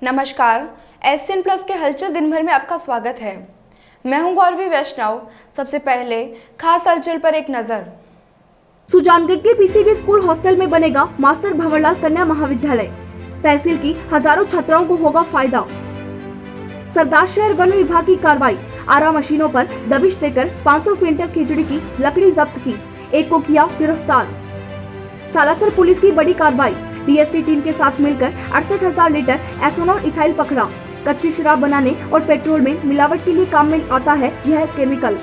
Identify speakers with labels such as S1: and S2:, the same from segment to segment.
S1: नमस्कार, SN plus के हलचल दिन भर में आपका स्वागत है। मैं हूं गौरवी वैष्णव। सबसे पहले खास हलचल पर एक नजर।
S2: सुजानगढ़ के पीसीबी स्कूल हॉस्टल में बनेगा मास्टर भंवरलाल कन्या महाविद्यालय। तहसील की हजारों छात्राओं को होगा फायदा। सरदार शहर वन विभाग की कार्रवाई। आरा मशीनों पर दबिश देकर 500 क्विंटल खिचड़ी की लकड़ी जब्त की, एक को किया गिरफ्तार। सालासर पुलिस की बड़ी कार्रवाई। डीएसटी टीम के साथ मिलकर 68,000 लीटर एथेनॉल इथाइल पकड़ा। कच्ची शराब बनाने और पेट्रोल में मिलावट के लिए काम में आता है यह केमिकल।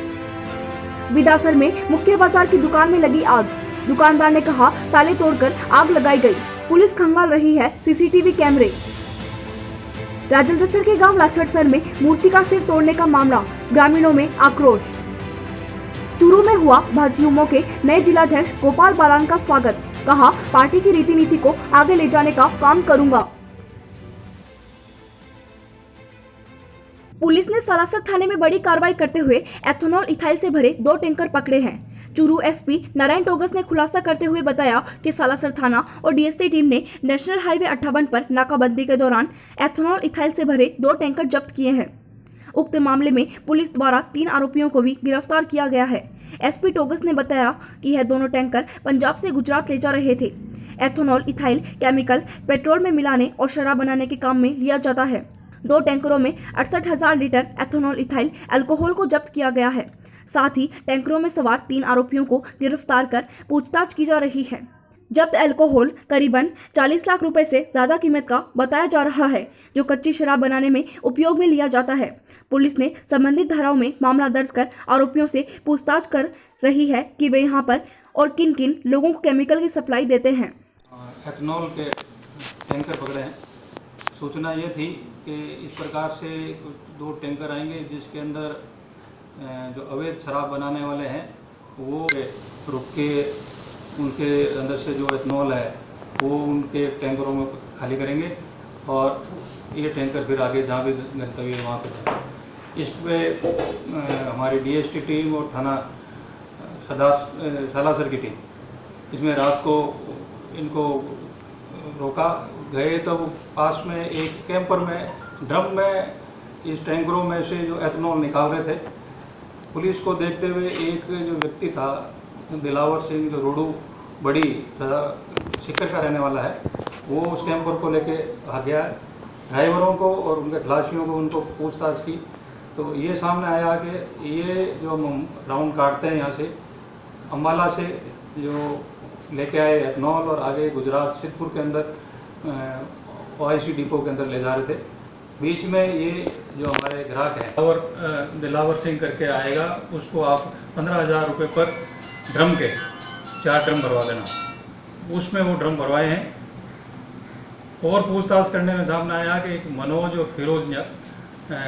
S2: बिदासर में मुख्य बाजार की दुकान में लगी आग। दुकानदार ने कहा ताले तोड़कर आग लगाई गई। पुलिस खंगाल रही है सीसीटीवी कैमरे। राजलदसर के गांव लाछड़सर में मूर्ति का सिर तोड़ने का मामला, ग्रामीणों में आक्रोश। चूरू में हुआ भाजयुमो के नए जिलाध्यक्ष गोपाल बालान का स्वागत। कहा पार्टी की रीति नीति को आगे ले जाने का काम करूंगा। पुलिस ने सालासर थाने में बड़ी कार्रवाई करते हुए एथेनॉल इथाइल से भरे 2 टैंकर पकड़े हैं। चूरू एसपी नारायण टोगस ने खुलासा करते हुए बताया कि सालासर थाना और डीएसटी टीम ने नेशनल हाईवे 58 पर नाकाबंदी के दौरान एथेनॉल इथाइल से भरे 2 टैंकर जब्त किए हैं। उक्त मामले में पुलिस द्वारा 3 आरोपियों को भी गिरफ्तार किया गया है। एसपी टोगस ने बताया कि यह दोनों टैंकर पंजाब से गुजरात ले जा रहे थे। एथेनॉल इथाइल केमिकल पेट्रोल में मिलाने और शराब बनाने के काम में लिया जाता है। 2 टैंकरों में 68,000 लीटर एथेनॉल इथाइल अल्कोहल को जब्त किया गया है। साथ ही टैंकरों में सवार 3 आरोपियों को गिरफ्तार कर पूछताछ की जा रही है। जब्त अल्कोहल करीबन 40 लाख रुपए से ज्यादा कीमत का बताया जा रहा है, जो कच्ची शराब बनाने में उपयोग में लिया जाता है। पुलिस ने संबंधित धाराओं में मामला दर्ज कर आरोपियों से पूछताछ कर रही है कि वे यहां पर और किन किन लोगों को केमिकल की सप्लाई देते हैं।
S3: एथेनॉल के टैंकर पकड़े हैं। सूचना ये थी कि इस प्रकार से 2 टैंकर आएंगे जिसके अंदर जो अवैध शराब बनाने वाले हैं वो रुक के उनके अंदर से जो एथेनॉल है वो उनके टैंकरों में खाली करेंगे और ये टैंकर फिर आगे जहाँ भी गंतव्य है वहाँ पर। इस पर हमारी डीएसटी टीम और थाना सालासर की टीम इसमें रात को इनको रोका गए, तब पास में एक कैंपर में ड्रम में इस टैंकरों में से जो एथेनॉल निकाल रहे थे। पुलिस को देखते हुए एक जो व्यक्ति था दिलावर सिंह, जो रोडू बड़ी सिक्कर का रहने वाला है, वो उस कैंपर को लेके आ गया। ड्राइवरों को और उनके खलासियों को उनको पूछताछ की तो ये सामने आया कि ये जो हम राउंड काटते हैं यहाँ से अम्बाला से जो लेके आए एथेनॉल और आगे गुजरात सिद्धपुर के अंदर ओआईसी डिपो के अंदर ले जा रहे थे। बीच में ये जो हमारे ग्राहक हैं और दिलावर सिंह करके आएगा, उसको आप 15,000 रुपये पर ड्रम के 4 ड्रम भरवा देना। उसमें वो ड्रम भरवाए हैं। और पूछताछ करने में सामने आया कि एक मनोज और फिरोज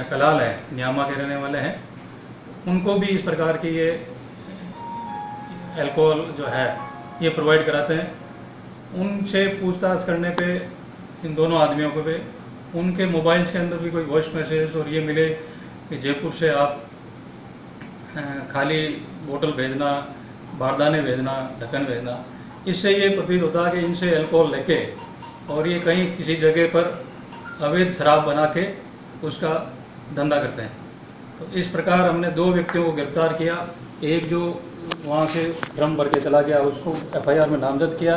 S3: कलाल है, न्यामा के रहने वाले हैं, उनको भी इस प्रकार की ये अल्कोहल जो है ये प्रोवाइड कराते हैं। उनसे पूछताछ करने पे इन दोनों आदमियों को पे उनके मोबाइल्स के अंदर भी कोई वॉइस मैसेज और ये मिले कि जयपुर से आप खाली बोतल भेजना, बारदाने भेजना, ढक्कन भेजना। इससे ये प्रतीत होता है कि इनसे अल्कोहल लेके और ये कहीं किसी जगह पर अवैध शराब बना के उसका धंधा करते हैं। तो इस प्रकार हमने 2 व्यक्तियों को गिरफ्तार किया। एक जो वहाँ से ड्रम भर के चला गया उसको एफआईआर में नामजद किया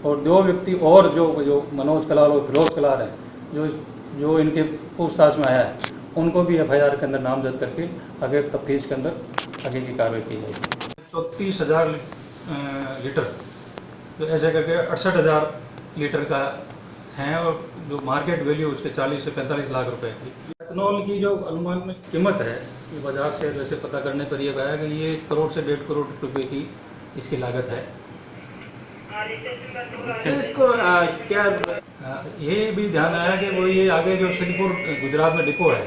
S3: और 2 व्यक्ति और जो मनोज कलाल और फिरोज कलाल है जो इनके पूछताछ में आया है, उनको भी एफआईआर के अंदर नामजद करके आगे तफ्तीश के अंदर आगे की कार्रवाई की जाएगी। 34,000 लीटर तो ऐसे करके 68,000 लीटर का है और जो मार्केट वैल्यू उसके 40 से 45 लाख रुपए है। एथेनॉल की जो अनुमान में कीमत है ये बाजार से वैसे पता करने पर यह आया कि ये 1 करोड़ से 1.5 करोड़ रुपए की इसकी लागत है।
S4: इसको क्या
S3: ये भी ध्यान आया कि वो ये आगे जो सिद्धपुर गुजरात में डिपो है,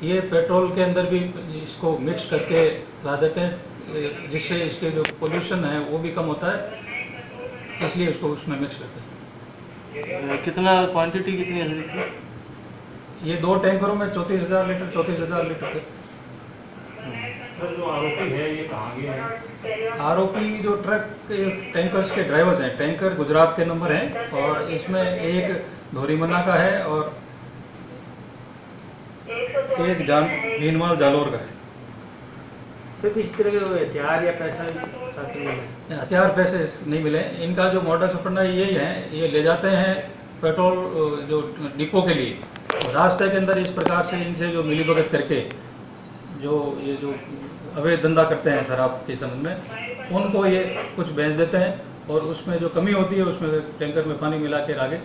S3: ये पेट्रोल के अंदर भी इसको मिक्स करके ला देते हैं, जिससे इसके जो पोल्यूशन है वो भी कम होता है, इसलिए उसको उसमें मिक्स करते हैं।
S4: कितना क्वांटिटी कितनी है इसमें?
S3: ये 2 टैंकरों में 34,000 लीटर थे।
S5: सर जो आरोपी है ये कहाँ गए हैं?
S3: आरोपी जो ट्रक टैंकर्स के ड्राइवर्स हैं, टैंकर गुजरात के नंबर हैं और इसमें एक धोरीमन्ना का है और एक भीनमाल जालोर का है।
S4: सर किस तरह के हथियार या पैसा साथ में मिला है?
S3: हथियार पैसे नहीं मिले। इनका जो मॉडस ऑपरेंडी यही है, ये ले जाते हैं पेट्रोल जो डिपो के लिए, रास्ते के अंदर इस प्रकार से इनसे जो मिलीभगत करके ये जो अवैध धंधा करते हैं शराब के संबंध में, उनको ये कुछ बेच देते हैं और उसमें जो कमी होती है उसमें टैंकर में पानी मिला के आगे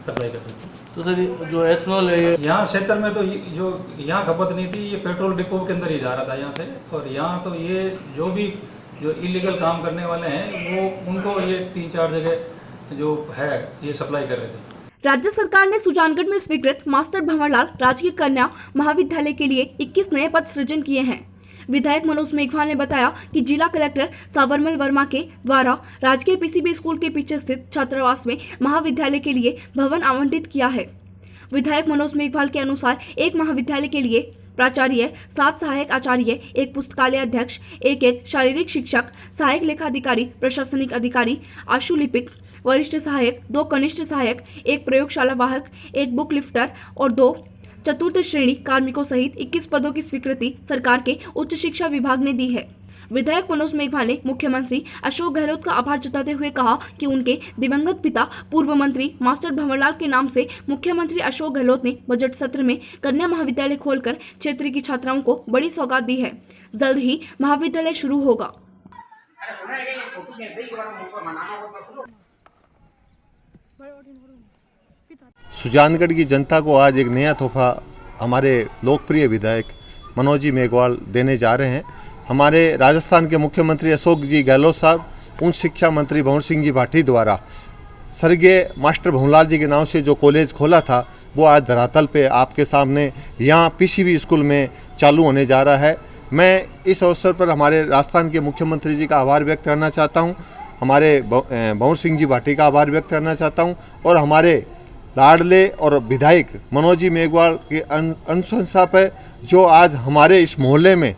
S3: सप्लाई करते हैं।
S4: तो सर जो एथनॉल है ये
S3: यहाँ क्षेत्र में तो जो यहाँ खपत नहीं थी, ये पेट्रोल डिपो के अंदर ही जा रहा था यहाँ से, और यहाँ तो ये जो इलीगल काम करने वाले हैं वो उनको ये 3-4 जगह जो है ये सप्लाई कर रहे थे।
S2: राज्य सरकार ने सुजानगढ़ में स्वीकृत मास्टर भंवरलाल राजकीय कन्या महाविद्यालय के लिए 21 नए पद सृजन किए हैं। विधायक मनोज मेघवाल ने बताया कि जिला कलेक्टर सावरमल वर्मा के द्वारा राजकीय पीसीबी स्कूल के पीछे स्थित छात्रावास में महाविद्यालय के लिए भवन आवंटित किया है। विधायक मनोज मेघवाल के अनुसार एक महाविद्यालय के लिए प्राचार्य, 7 सहायक आचार्य, 1 पुस्तकालय अध्यक्ष, 1 शारीरिक शिक्षक, सहायक लेखाधिकारी, प्रशासनिक अधिकारी, आशुलिपिक, वरिष्ठ सहायक, 2 कनिष्ठ सहायक, 1 प्रयोगशाला वाहक, 1 बुक लिफ्टर और 2 चतुर्थ श्रेणी कार्मिकों सहित 21 पदों की स्वीकृति सरकार के उच्च शिक्षा विभाग ने दी है। विधायक मनोज मेघवाल ने मुख्यमंत्री अशोक गहलोत का आभार जताते हुए कहा कि उनके दिवंगत पिता पूर्व मंत्री मास्टर भंवरलाल के नाम से मुख्यमंत्री अशोक गहलोत ने बजट सत्र में कन्या महाविद्यालय खोलकर क्षेत्र की छात्राओं को बड़ी सौगात दी है। जल्द ही महाविद्यालय शुरू होगा।
S6: सुजानगढ़ की जनता को आज एक नया तोहफा हमारे लोकप्रिय विधायक मनोज जी मेघवाल देने जा रहे हैं। हमारे राजस्थान के मुख्यमंत्री अशोक जी गहलोत साहब, उच्च शिक्षा मंत्री भंवर सिंह जी भाटी द्वारा स्वर्गीय मास्टर भंवरलाल जी के नाम से जो कॉलेज खोला था वो आज धरातल पे आपके सामने यहाँ पीसीबी स्कूल में चालू होने जा रहा है। मैं इस अवसर पर हमारे राजस्थान के मुख्यमंत्री जी का आभार व्यक्त करना चाहता हूँ, हमारे भंवर सिंह जी भाटी का आभार व्यक्त करना चाहता हूँ और हमारे लाडले और विधायक मनोज जी मेघवाल की अनुशंसा पर जो आज हमारे इस मोहल्ले में,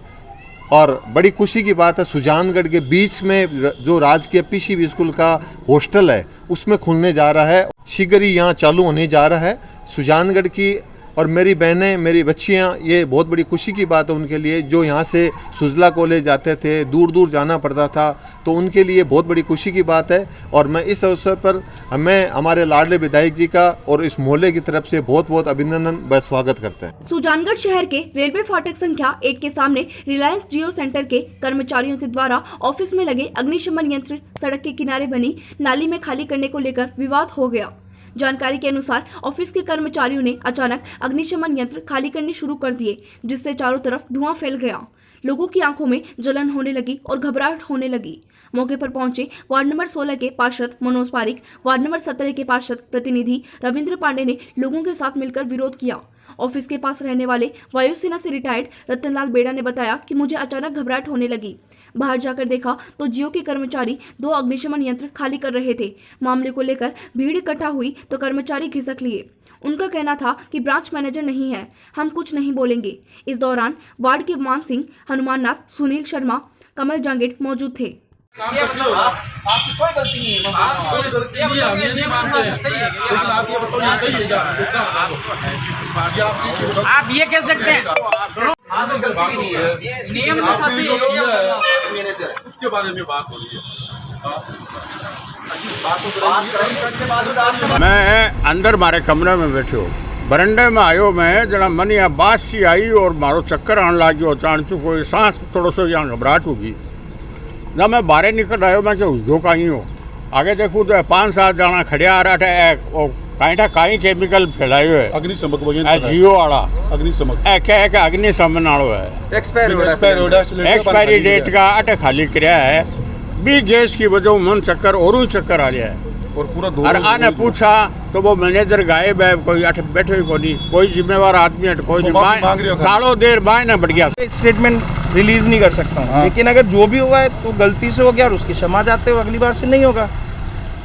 S6: और बड़ी खुशी की बात है, सुजानगढ़ के बीच में जो राजकीय पीसीबी स्कूल का हॉस्टल है उसमें खुलने जा रहा है, शीघ्र ही यहाँ चालू होने जा रहा है। सुजानगढ़ की और मेरी बहनें, मेरी बच्चियाँ, ये बहुत बड़ी खुशी की बात है उनके लिए, जो यहाँ से सुजला कॉलेज जाते थे, दूर दूर जाना पड़ता था, तो उनके लिए बहुत बड़ी खुशी की बात है। और मैं इस अवसर पर हमारे लाडले विधायक जी का और इस मोहल्ले की तरफ से बहुत बहुत अभिनंदन व स्वागत करते हैं।
S2: सुजानगढ़ शहर के रेलवे फाटक संख्या 1 के सामने रिलायंस जियो सेंटर के कर्मचारियों के द्वारा ऑफिस में लगे अग्निशमन यंत्र सड़क के किनारे बनी नाली में खाली करने को लेकर विवाद हो गया। जानकारी के अनुसार ऑफिस के कर्मचारियों ने अचानक अग्निशमन यंत्र खाली करने शुरू कर दिए, जिससे चारों तरफ धुआं फैल गया। लोगों की आंखों में जलन होने लगी और घबराहट होने लगी। मौके पर पहुंचे वार्ड नंबर 16 के पार्षद मनोज पारिक, वार्ड नंबर 17 के पार्षद प्रतिनिधि रविंद्र पांडे ने लोगों के साथ मिलकर विरोध किया। ऑफिस के पास रहने वाले वायुसेना से रिटायर्ड रतनलाल बेड़ा ने बताया कि मुझे अचानक घबराहट होने लगी। बाहर जाकर देखा तो जियो के कर्मचारी 2 अग्निशमन यंत्र खाली कर रहे थे। मामले को लेकर भीड़ इकट्ठा हुई तो कर्मचारी खिसक लिए। उनका कहना था कि ब्रांच मैनेजर नहीं है, हम कुछ नहीं बोलेंगे। इस दौरान वार्ड के मान सिंह, हनुमान नाथ, सुनील शर्मा, कमल जांगेड़ मौजूद थे।
S7: आपकी कोई गलती नहीं है, कोई गलती नहीं है, हम ये नहीं मानते हैं, लेकिन आप ये बताओ ये सही है,
S8: आप ये कह सकते हैं
S7: आपकी गलती नहीं है,
S8: नियम के साथ ही
S7: मैनेजर उसके बारे में बात हो रही है।
S9: मैं अंदर मारे कमरे में बैठे हो, बरंडे में आयो, मैं जना मन यहाँ बात सी आई और मारो चक्कर आने लगी, अचानक कोई सांस थोड़ा सा यहाँ घबराहट होगी। जब मैं बाहर निकल रहा हूँ, मैं क्या उद्योग कहीं हो, आगे देखूँ तो 5-7 जना खड़े आ रहा था, कहीं केमिकल फैलाए हुए
S7: अग्निशमक
S9: जियो वाला
S7: अग्निशमक
S9: क्या अग्निशमन वालो है, एक्सपायरी डेट का अटे खाली कराया है। भी गैस की वजह मन चक्कर और चक्कर आ रहा है।
S7: और पूरा
S9: और आने पूछा तो वो मैनेजर गायब है, कोई अठ बैठे को नहीं, कोई जिम्मेवार आदमी है, कोई कालो देर बाय ना बढ़ गया।
S8: स्टेटमेंट रिलीज नहीं कर सकता हूँ, लेकिन अगर जो भी हुआ है तो गलती से हो गया और उसकी क्षमा चाहते हो, अगली बार से नहीं होगा।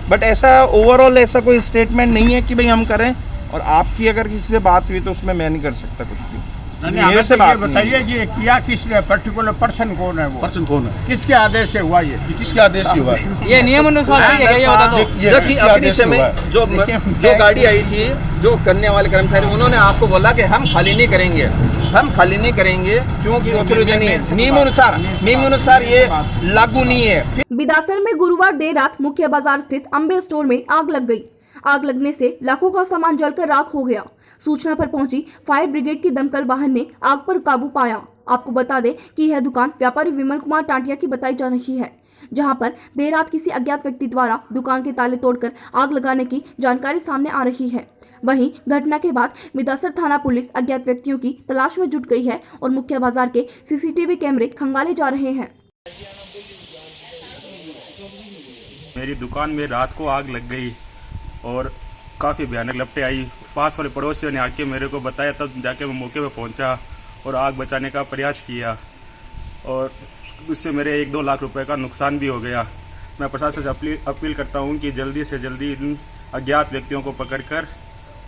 S8: बट ऐसा ओवरऑल ऐसा कोई स्टेटमेंट नहीं है कि भाई हम करें, और आपकी अगर किसी से बात हुई तो उसमें मैं नहीं कर सकता कुछ भी।
S9: मेरे से बात बताइए कि किया किसने, पर्टिकुलर पर्सन कौन है, वो पर्सन कौन है, किसके आदेश से हुआ, ये किसके आदेश से हुआ है,
S8: ये नियम अनुसार सही है, ये बता दो।
S10: जबकि अपने समय जो गाड़ी आई थी, जो करने वाले कर्मचारी, उन्होंने आपको बोला कि हम खाली नहीं करेंगे,
S8: हम खाली नहीं करेंगे क्योंकि ऑथोराइज नियमानुसार ये लागू नहीं है।
S2: बिदासर में गुरुवार देर रात मुख्य बाजार स्थित अम्बे स्टोर में आग लग गई। आग लगने से लाखों का सामान जलकर राख हो गया। सूचना पर पहुंची फायर ब्रिगेड की दमकल वाहन ने आग पर काबू पाया। आपको बता दें कि यह दुकान व्यापारी विमल कुमार टांटिया की बताई जा रही है, जहां पर देर रात किसी अज्ञात व्यक्ति द्वारा दुकान के ताले तोड़कर आग लगाने की जानकारी सामने आ रही है। वहीं घटना के बाद बिदासर थाना पुलिस अज्ञात व्यक्तियों की तलाश में जुट गई है और मुख्य बाजार के सीसीटीवी कैमरे खंगाले जा रहे हैं।
S5: मेरी दुकान में रात को आग लग गई और काफ़ी भयानक लपटें आई। पास वाले पड़ोसियों ने आके मेरे को बताया, तब जाके मैं मौके पर पहुंचा और आग बचाने का प्रयास किया और उससे मेरे 1-2 लाख रुपए का नुकसान भी हो गया। मैं प्रशासन से अपील करता हूं कि जल्दी से जल्दी इन अज्ञात व्यक्तियों को पकड़कर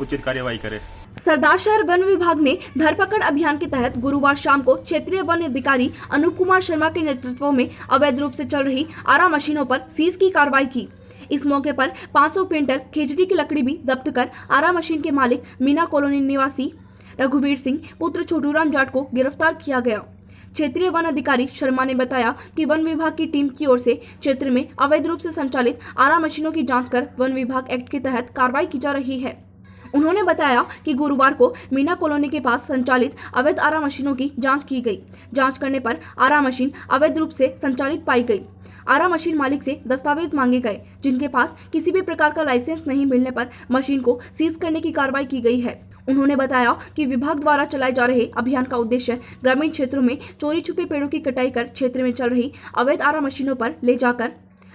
S5: उचित कार्यवाही करे।
S2: सरदार शहर वन विभाग ने धरपकड़ अभियान के तहत गुरुवार शाम को क्षेत्रीय वन अधिकारी अनूप कुमार शर्मा के नेतृत्व में अवैध रूप से चल रही आरा मशीनों पर सीज की कार्रवाई की। इस मौके पर 500 क्विंटल खेजड़ी की लकड़ी भी जब्त कर आरा मशीन के मालिक मीना कॉलोनी निवासी रघुवीर सिंह पुत्र छोटूराम जाट को गिरफ्तार किया गया। क्षेत्रीय वन अधिकारी शर्मा ने बताया कि वन विभाग की टीम की ओर से क्षेत्र में अवैध रूप से संचालित आरा मशीनों की जांच कर वन विभाग एक्ट के तहत कार्रवाई की जा रही है। उन्होंने बताया कि गुरुवार को मीना कॉलोनी के पास संचालित अवैध आरा मशीनों की जांच की गई। जांच करने पर आरा मशीन अवैध रूप से संचालित पाई गई। आरा मशीन मालिक से दस्तावेज मांगे गए, जिनके पास किसी भी प्रकार का लाइसेंस नहीं मिलने पर मशीन को सीज करने की कार्रवाई की गई है। उन्होंने बताया कि विभाग द्वारा चलाए जा रहे अभियान का उद्देश्य ग्रामीण क्षेत्रों में चोरी छुपे पेड़ों की कटाई कर क्षेत्र में चल रही अवैध आरा मशीनों पर ले जाकर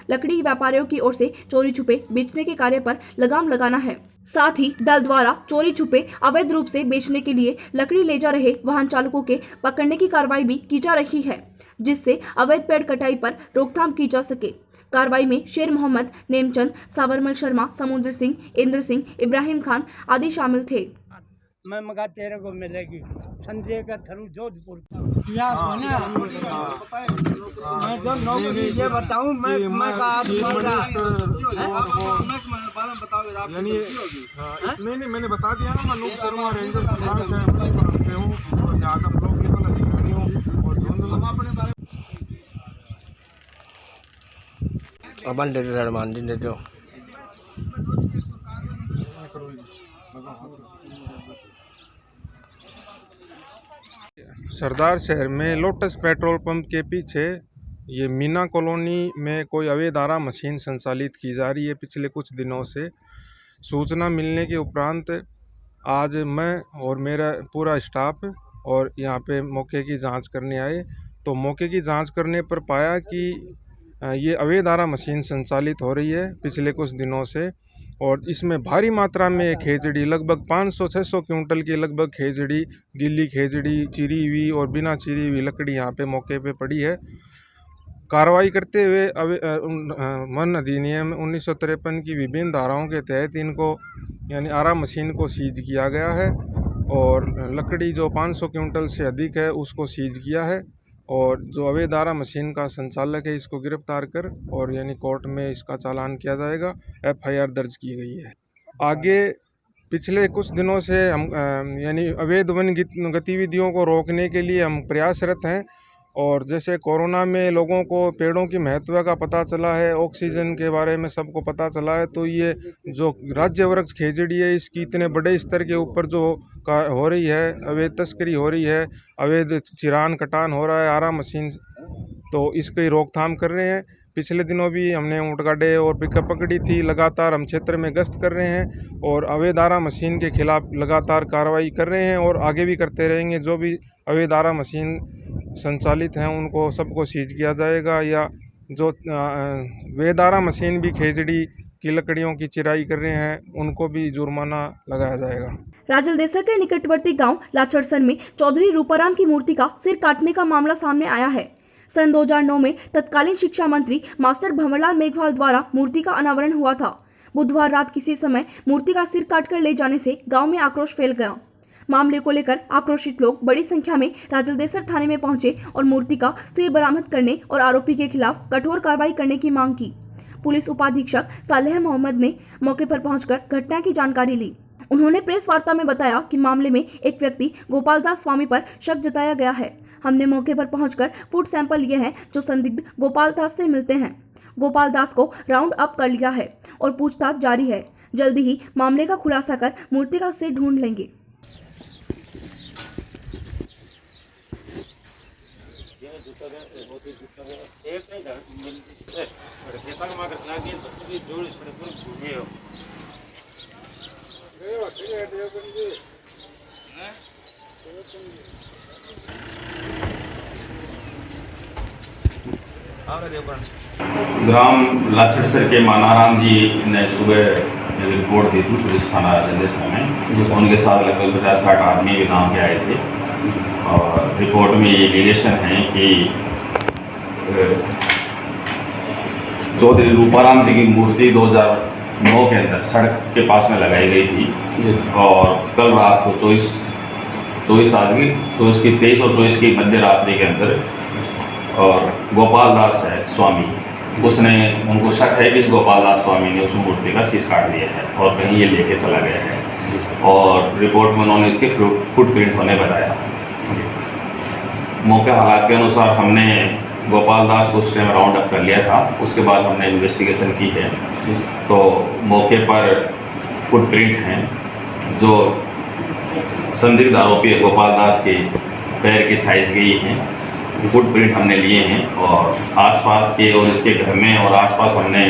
S2: लकड़ी व्यापारियों की ओर से चोरी छुपे बेचने के कार्य पर लगाम लगाना है। साथ ही दल द्वारा चोरी छुपे अवैध रूप से बेचने के लिए लकड़ी ले जा रहे वाहन चालकों के पकड़ने की कार्रवाई भी की जा रही है, जिससे अवैध पेड़ कटाई पर रोकथाम की जा सके। कार्रवाई में शेर मोहम्मद, नेमचंद, सावरमल शर्मा, समुद्र सिंह, इंद्र सिंह, इब्राहिम खान आदि शामिल थे।
S10: मैं मगा तेरे को मिलेगी संजय का थरू जोधपुर मैं जो नौकरी ये बताऊं मैं
S11: नहीं मैंने बता दिया ना, मैं अनूप शर्मा रेंजर से हूँ और यहाँ का ब्लॉक लेवल अधिकारी हूँ और
S10: अपन दे दो मान दे दो।
S11: सरदार शहर में लोटस पेट्रोल पंप के पीछे ये मीना कॉलोनी में कोई अवैध आरा मशीन संचालित की जा रही है। पिछले कुछ दिनों से सूचना मिलने के उपरांत आज मैं और मेरा पूरा स्टाफ और यहाँ पे मौके की जांच करने आए, तो मौके की जांच करने पर पाया कि ये अवैध आरा मशीन संचालित हो रही है पिछले कुछ दिनों से और इसमें भारी मात्रा में खेजड़ी लगभग 500-600 क्विंटल की लगभग खेजड़ी, गीली खेजड़ी, चिरी हुई और बिना चिरी हुई लकड़ी यहाँ पे मौके पे पड़ी है। कार्रवाई करते हुए वन अधिनियम 1953 की विभिन्न धाराओं के तहत इनको यानी आरा मशीन को सीज किया गया है और लकड़ी जो 500 क्विंटल से अधिक है उसको सीज किया है और जो अवैध आरा मशीन का संचालक है इसको गिरफ्तार कर और यानी कोर्ट में इसका चालान किया जाएगा। FIR दर्ज की गई है। आगे पिछले कुछ दिनों से हम यानी अवैध वन गतिविधियों को रोकने के लिए हम प्रयासरत हैं और जैसे कोरोना में लोगों को पेड़ों की महत्व का पता चला है, ऑक्सीजन के बारे में सबको पता चला है, तो ये जो राज्य वृक्ष खेजड़ी है इसकी इतने बड़े स्तर के ऊपर जो हो रही है, अवैध तस्करी हो रही है, अवैध चिरान कटान हो रहा है आरा मशीन, तो इसकी रोकथाम कर रहे हैं। पिछले दिनों भी हमने ऊँटगाड़े और पिकअप पकड़ी थी। लगातार हम क्षेत्र में गश्त कर रहे हैं और अवैध आरा मशीन के खिलाफ लगातार कार्रवाई कर रहे हैं और आगे भी करते रहेंगे। जो भी अवैध आरा मशीन संचालित हैं उनको सबको सीज किया जाएगा या जो अवैध आरा मशीन भी खेजड़ी की लकड़ियों की चिराई कर रहे हैं उनको भी जुर्माना लगाया जाएगा।
S2: राजलदेसर के निकटवर्ती गांव लाचरसन में चौधरी रूपाराम की मूर्ति का सिर काटने का मामला सामने आया है। सन 2009 में तत्कालीन शिक्षा मंत्री मास्टर भंवरलाल मेघवाल द्वारा मूर्ति का अनावरण हुआ था। बुधवार रात किसी समय मूर्ति का सिर काटकर ले जाने से गांव में आक्रोश फैल गया। मामले को लेकर आक्रोशित लोग बड़ी संख्या में राजलदेसर थाने में पहुंचे और मूर्ति का सिर बरामद करने और आरोपी के खिलाफ कठोर कार्रवाई करने की मांग की। पुलिस उपाधीक्षक सालेह मोहम्मद ने मौके पर पहुंचकर घटना की जानकारी ली। उन्होंने प्रेस वार्ता में बताया कि मामले में एक व्यक्ति गोपाल दास स्वामी पर शक जताया गया है। हमने मौके पर पहुंचकर फूड सैंपल लिए हैं जो संदिग्ध गोपाल दास से मिलते हैं। गोपाल दास को राउंड अप कर लिया है और पूछताछ जारी है। जल्दी ही मामले का खुलासा कर मूर्ति का सिर ढूंढ लेंगे।
S5: ग्राम लाछड़सर के मानाराम जी ने सुबह एक रिपोर्ट दी थी पुलिस थाना चंदेसर में। उनके साथ लगभग 50-60 आदमी भी गाँव के आए थे और रिपोर्ट में ये एलिगेशन है कि चौधरी रूपाराम जी की मूर्ति 2009 के अंदर सड़क के पास में लगाई गई थी और कल रात को 24 आदमी तो उसकी 23 और 24 की मध्य रात्रि के अंदर और गोपाल दास है स्वामी, उसने उनको शक है कि इस गोपाल दास स्वामी ने उस मूर्ति का शीश काट दिया है और कहीं ये लेके चला गया है और रिपोर्ट में उन्होंने इसके फुटप्रिंट होने बताया। मौके हालात के अनुसार हमने गोपाल दास को उस टाइम राउंड अप कर लिया था। उसके बाद हमने इन्वेस्टिगेशन की है तो मौके पर फुटप्रिंट हैं जो संदिग्ध आरोपी गोपाल दास के पैर की साइज गई हैं। फुटप्रिंट हमने लिए हैं और आसपास के और इसके घर में और आसपास हमने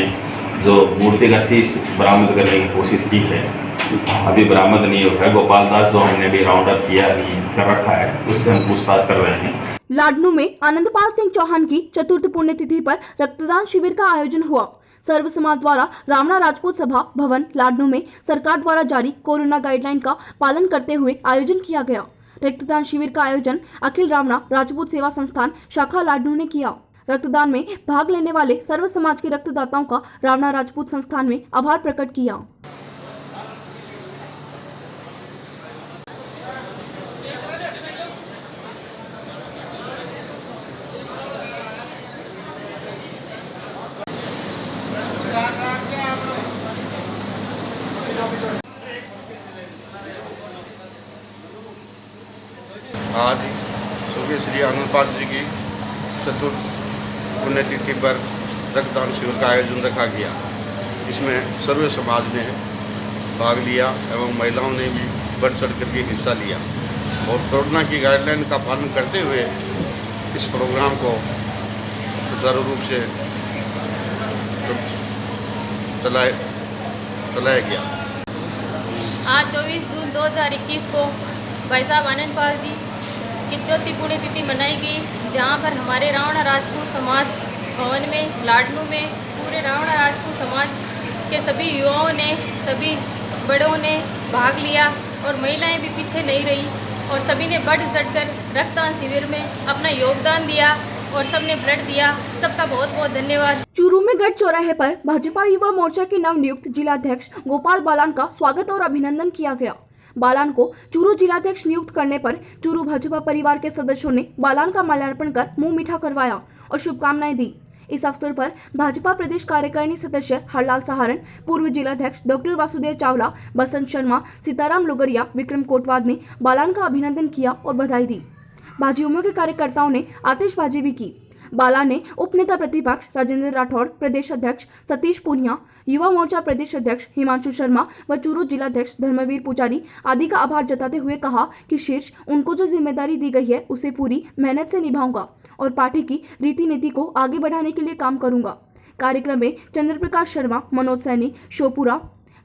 S5: जो मूर्ति का शीश बरामद करने की कोशिश की है, अभी बरामद नहीं हुआ है। गोपाल दास जो हमने भी राउंड अप किया कर रखा है उससे हम पूछताछ कर रहे हैं।
S2: लाडनू में आनंदपाल सिंह चौहान की चतुर्थ पुण्यतिथि पर रक्तदान शिविर का आयोजन हुआ। सर्व समाज द्वारा रामना राजपूत सभा भवन लाडनू में सरकार द्वारा जारी कोरोना गाइडलाइन का पालन करते हुए आयोजन किया गया। रक्तदान शिविर का आयोजन अखिल रामना राजपूत सेवा संस्थान शाखा लाडनू ने किया। रक्तदान में भाग लेने वाले सर्व समाज के रक्तदाताओं का रामना राजपूत संस्थान में आभार प्रकट किया।
S9: आज स्वर्गीय श्री आनंदपाल जी की चतुर्थ पुण्यतिथि पर रक्तदान शिविर का आयोजन रखा गया। इसमें सर्व समाज ने भाग लिया एवं महिलाओं ने भी बढ़ चढ़ करके हिस्सा लिया और कोरोना की गाइडलाइन का पालन करते हुए इस प्रोग्राम को सुचारू रूप से चलाया गया।
S12: आज 24 जून 2021 को भाई साहब आनंदपाल जी की चौथी पुण्यतिथि मनाई गई, जहां पर हमारे रावणा राजपूत समाज भवन में लाडनू में पूरे रावणा राजपूत समाज के सभी युवाओं ने, सभी बड़ों ने भाग लिया और महिलाएं भी पीछे नहीं रही और सभी ने बढ़ चढ़कर रक्तदान शिविर में अपना योगदान दिया और सबने ब्लड दिया। सबका बहुत बहुत धन्यवाद।
S2: चूरू में गढ़ चौराहे पर भाजपा युवा मोर्चा के नवनियुक्त जिलाध्यक्ष गोपाल बालान का स्वागत और अभिनंदन किया गया। बालान को चूरू जिलाध्यक्ष नियुक्त करने पर चूरू भाजपा परिवार के सदस्यों ने बालान का माल्यार्पण कर मुंह मीठा करवाया और शुभकामनाएं दी। इस अवसर पर भाजपा प्रदेश कार्यकारिणी सदस्य हरलाल सहारण, पूर्व जिलाध्यक्ष डॉक्टर वासुदेव चावला, बसंत शर्मा, सीताराम लोगरिया, विक्रम कोटवाद ने बालान का अभिनंदन किया और बधाई दी। भाजयुमो के कार्यकर्ताओं ने आतिशबाजी भी की। बाला ने उपनेता प्रतिपक्ष राजेंद्र राठौड़, प्रदेश अध्यक्ष सतीश पूनिया, युवा मोर्चा प्रदेश अध्यक्ष हिमांशु शर्मा व चूरू जिलाध्यक्ष धर्मवीर पुजारी आदि का आभार जताते हुए कहा कि शीर्ष उनको जो जिम्मेदारी दी गई है उसे पूरी मेहनत से निभाऊंगा और पार्टी की रीति नीति को आगे बढ़ाने के लिए काम करूंगा। कार्यक्रम में चंद्र प्रकाश शर्मा, मनोज सैनी, शोपुरा,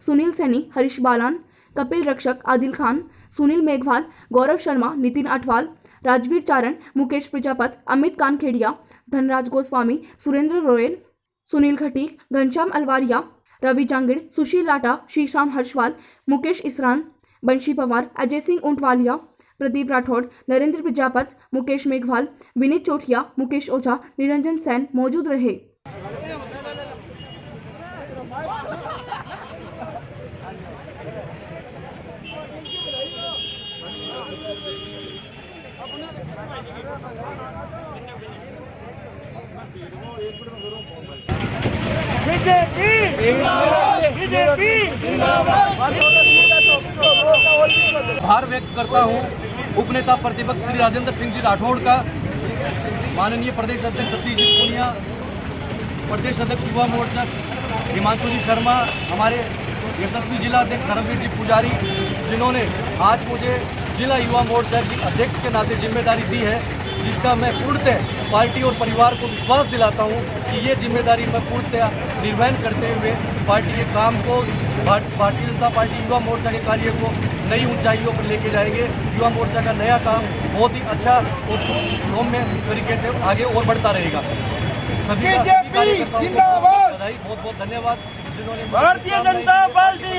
S2: सुनील सैनी, हरीश बालान, कपिल रक्षक, आदिल खान, सुनील मेघवाल, गौरव शर्मा, नितिन अटवाल, राजवीर चारण, मुकेश प्रजापत, अमित कानखेड़िया, धनराज गोस्वामी, सुरेंद्र रोयल, सुनील खटीक, घनश्याम अलवारिया, रवि जांगिड़, सुशील लाटा, श्रीश्याम हर्षवाल, मुकेश इसरान, बंशी पवार, अजय सिंह ऊंटवालिया, प्रदीप राठौड़, नरेंद्र प्रजापत, मुकेश मेघवाल, विनीत चोटिया, मुकेश ओझा, निरंजन सैन मौजूद रहे।
S10: बीजेपी जिंदाबाद, बीजेपी जिंदाबाद।
S13: आभार व्यक्त करता हूँ उपनेता प्रतिपक्ष श्री राजेंद्र सिंह जी राठौड़ का, माननीय प्रदेश अध्यक्ष सतीश पूनिया, प्रदेश अध्यक्ष युवा मोर्चा हिमांशु जी शर्मा, हमारे यशस्वी जिला अध्यक्ष धर्मवीर जी पुजारी, जिन्होंने आज मुझे जिला युवा मोर्चा की अध्यक्ष के नाते जिम्मेदारी दी है, जिसका मैं पूर्णतः पार्टी और परिवार को विश्वास दिलाता हूं कि ये जिम्मेदारी मैं पूर्णतः निर्वहन करते हुए पार्टी के काम को, भारतीय जनता पार्टी युवा मोर्चा के कार्य को नई ऊंचाइयों पर लेके जाएंगे। युवा मोर्चा का नया काम बहुत ही अच्छा और सौम्य तरीके से आगे और बढ़ता रहेगा। बधाई, बहुत बहुत धन्यवाद जिन्होंने भारतीय जनता पार्टी।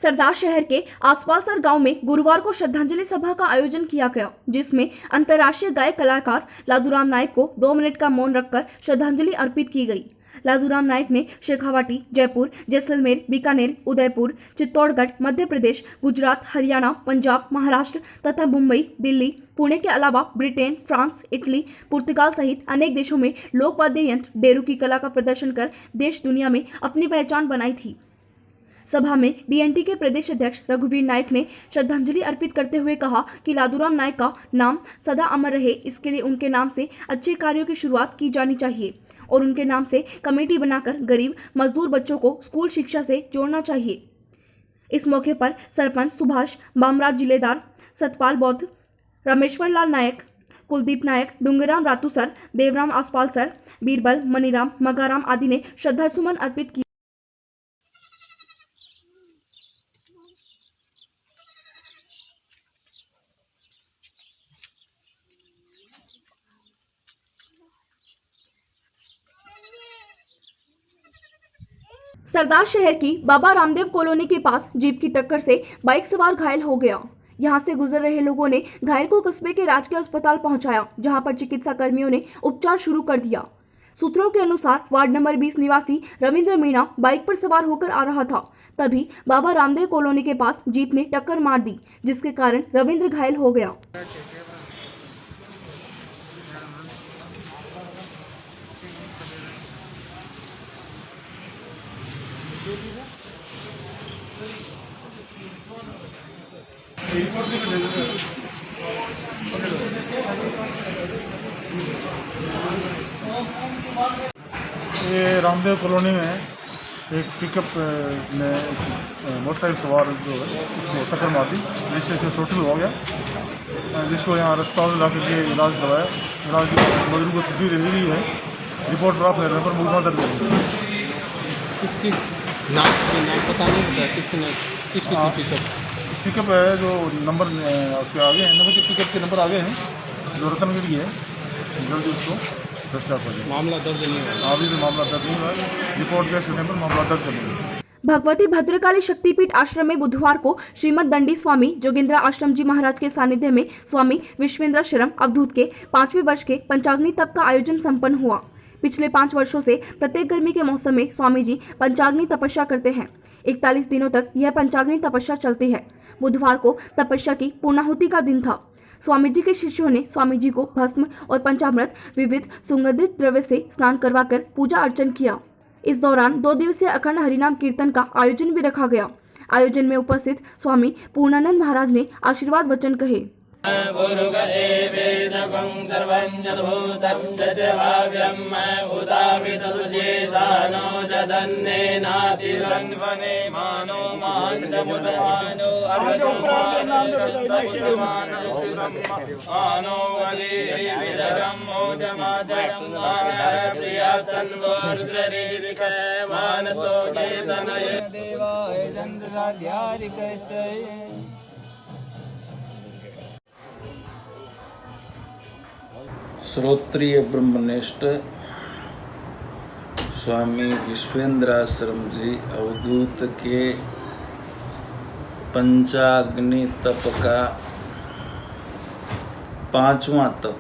S2: सरदार शहर के आसपालसर गांव में गुरुवार को श्रद्धांजलि सभा का आयोजन किया गया, जिसमें अंतर्राष्ट्रीय गायक कलाकार लादूराम नायक को 2 मिनट का मौन रखकर श्रद्धांजलि अर्पित की गई। लादूराम नायक ने शेखावाटी, जयपुर, जैसलमेर, बीकानेर, उदयपुर, चित्तौड़गढ़, मध्य प्रदेश, गुजरात, हरियाणा, पंजाब, महाराष्ट्र तथा मुंबई, दिल्ली, पुणे के अलावा ब्रिटेन, फ्रांस, इटली, पुर्तगाल सहित अनेक देशों में लोक वाद्य यंत्र डेरू की कला का प्रदर्शन कर देश दुनिया में अपनी पहचान बनाई थी। सभा में डीएनटी के प्रदेश अध्यक्ष रघुवीर नायक ने श्रद्धांजलि अर्पित करते हुए कहा कि लादूराम नायक का नाम सदा अमर रहे, इसके लिए उनके नाम से अच्छे कार्यों की शुरुआत की जानी चाहिए और उनके नाम से कमेटी बनाकर गरीब मजदूर बच्चों को स्कूल शिक्षा से जोड़ना चाहिए। इस मौके पर सरपंच सुभाष, बामराज जिलेदार, सतपाल बौद्ध, रमेश्वर लाल नायक, कुलदीप नायक, डूंगराम रातूसर, देवराम आसपालसर, बीरबल, मनीराम, मगाराम आदि ने श्रद्धासुमन अर्पित किए। सरदार शहर की बाबा रामदेव कॉलोनी के पास जीप की टक्कर से बाइक सवार घायल हो गया। यहां से गुजर रहे लोगों ने घायल को कस्बे के राजकीय अस्पताल पहुंचाया, जहां पर चिकित्सा कर्मियों ने उपचार शुरू कर दिया। सूत्रों के अनुसार वार्ड नंबर 20 निवासी रविंद्र मीणा बाइक पर सवार होकर आ रहा था, तभी बाबा रामदेव कॉलोनी के पास जीप ने टक्कर मार दी, जिसके कारण रविंद्र घायल हो गया।
S14: ये रामदेव कॉलोनी में एक पिकअप में मोटरसाइकिल सवार जो है उसको टक्कर मार दी, जिससे टोटल हो गया, जिसको यहाँ अस्पताल में ला करके इलाज करवाया। इलाज के बाद मजदूर को छुट्टी दे दी है। रिपोर्ट प्राप्त है पर मुकदमा दर्ज है।
S4: किसकी नाम पता नहीं, किसकी
S14: पिकअप है जो नंबर उसके आगे हैं, नंबर के पिकअप के नंबर आगे हैं, जो रतनगढ़ की है। जल्दी उसको
S4: मामला दर्ज नहीं हुआ,
S14: अभी भी मामला दर्ज नहीं हुआ, रिपोर्ट केस करने पर मामला दर्ज करेंगे।
S2: भगवती भद्रकाली शक्तिपीठ आश्रम में बुधवार को श्रीमद दंडी स्वामी जोगेंद्र आश्रम जी महाराज के सानिध्य में स्वामी विश्वेंद्राश्रम अवधूत के 5वें वर्ष के पंचाग्नि तप का आयोजन संपन्न हुआ। पिछले 5 वर्षों से प्रत्येक गर्मी के मौसम में स्वामी जी पंचाग्नि तपस्या करते हैं। 41 दिनों तक यह पंचाग्नि तपस्या चलती है। बुधवार को तपस्या की पूर्णाहुति का दिन था। स्वामी जी के शिष्यों ने स्वामी जी को भस्म और पंचामृत विविध सुगंधित द्रव्य से स्नान करवाकर पूजा अर्चन किया। इस दौरान 2 दिवसीय अखंड हरिनाम कीर्तन का आयोजन भी रखा गया। आयोजन में उपस्थित स्वामी पूर्णानंद महाराज ने आशीर्वाद वचन कहे।
S15: श्रोत्रिय ब्रह्मनिष्ठ स्वामी विश्वेंद्राश्रम जी अवधूत के पंचाग्नि तप का 5वां तप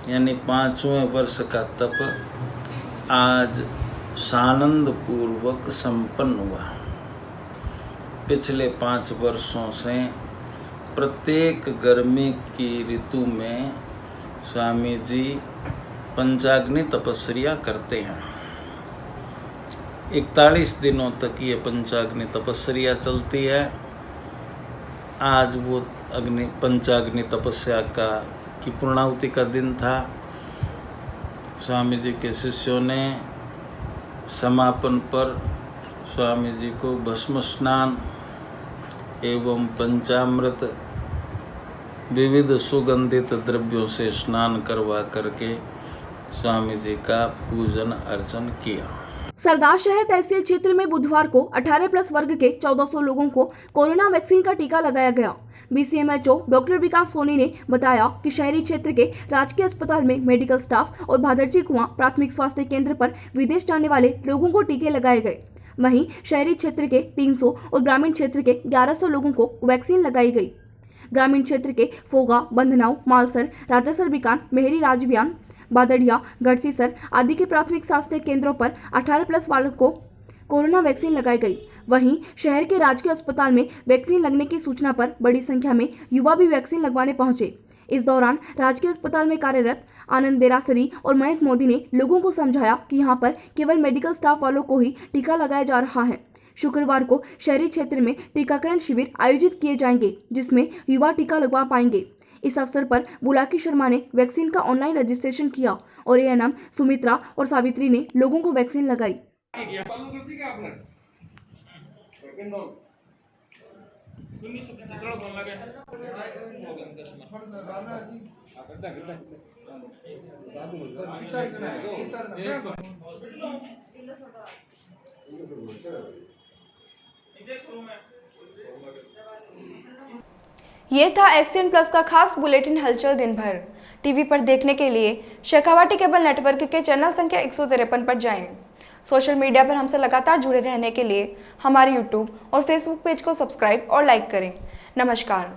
S15: यानी 5वें वर्ष का तप आज सानंद पूर्वक संपन्न हुआ। पिछले 5 वर्षों से प्रत्येक गर्मी की ऋतु में स्वामी जी पंचाग्नि तपस्या करते हैं। 41 दिनों तक ये पंचाग्नि तपस्या चलती है। आज वो पंचाग्नि तपस्या की पूर्णाहुति का दिन था। स्वामी जी के शिष्यों ने समापन पर स्वामी जी को भस्म स्नान एवं पंचामृत विविध सुगंधित द्रव्यों से स्नान करवा करके स्वामी जी का पूजन अर्चन किया।
S2: सरदार शहर तहसील क्षेत्र में बुधवार को 18+ वर्ग के 1400 लोगों को कोरोना वैक्सीन का टीका लगाया गया। BCMHO डॉक्टर विकास सोनी ने बताया कि शहरी क्षेत्र के राजकीय अस्पताल में मेडिकल स्टाफ और भादरजी कुआं प्राथमिक स्वास्थ्य केंद्र पर विदेश जाने वाले लोगों को टीके लगाए गए। वहीं शहरी क्षेत्र के 300 और ग्रामीण क्षेत्र के 1100 लोगों को वैक्सीन लगाई गई। ग्रामीण क्षेत्र के फोगा, बंधनाव, मालसर, राजासर बिकान, मेहरी राजवियान, बादड़िया, गढ़सीसर आदि के प्राथमिक स्वास्थ्य केंद्रों पर 18+ वालों को कोरोना वैक्सीन लगाई गई। वहीं शहर के राजकीय अस्पताल में वैक्सीन लगने की सूचना पर बड़ी संख्या में युवा भी वैक्सीन लगवाने पहुंचे। इस दौरान राजकीय अस्पताल में कार्यरत आनंद देरासरी और मयंक मोदी ने लोगों को समझाया कि यहां पर केवल मेडिकल स्टाफ वालों को ही टीका लगाया जा रहा है। शुक्रवार को शहरी क्षेत्र में टीकाकरण शिविर आयोजित किए जाएंगे, जिसमें युवा टीका लगवा पाएंगे। इस अवसर पर बुलाकी शर्मा ने वैक्सीन का ऑनलाइन रजिस्ट्रेशन किया और ANM सुमित्रा और सावित्री ने लोगों को वैक्सीन लगाई।
S1: ये था SCN+ का खास बुलेटिन हलचल दिन भर। टीवी पर देखने के लिए शेखावाटी केबल नेटवर्क के चैनल संख्या 153 पर जाएं। सोशल मीडिया पर हमसे लगातार जुड़े रहने के लिए हमारे YouTube और Facebook पेज को सब्सक्राइब और लाइक करें। नमस्कार।